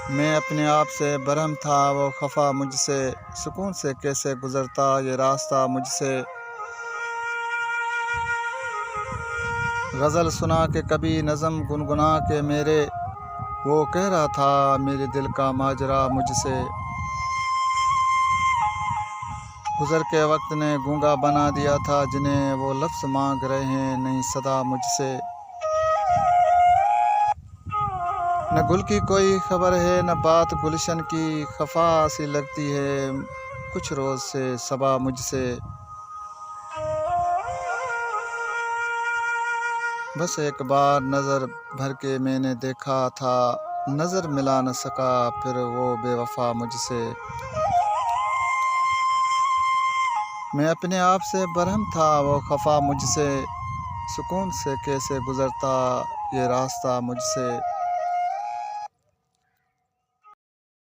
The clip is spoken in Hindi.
मैं अपने आप से बरहम था, वो खफा मुझसे, सुकून से कैसे गुज़रता ये रास्ता मुझसे। गज़ल सुना के कभी नज़म गुनगुना के मेरे, वो कह रहा था मेरे दिल का माजरा मुझसे। गुज़र के वक्त ने गूंगा बना दिया था जिन्हें, वो लफ्ज़ मांग रहे हैं नई सदा मुझसे। न गुल की कोई खबर है न बात गुलशन की, खफा सी लगती है कुछ रोज़ से सबा मुझसे। बस एक बार नज़र भर के मैंने देखा था, नज़र मिला न सका फिर वो बेवफा मुझसे। मैं अपने आप से बरहम था, वो खफा मुझसे, सुकून से कैसे गुज़रता ये रास्ता मुझसे।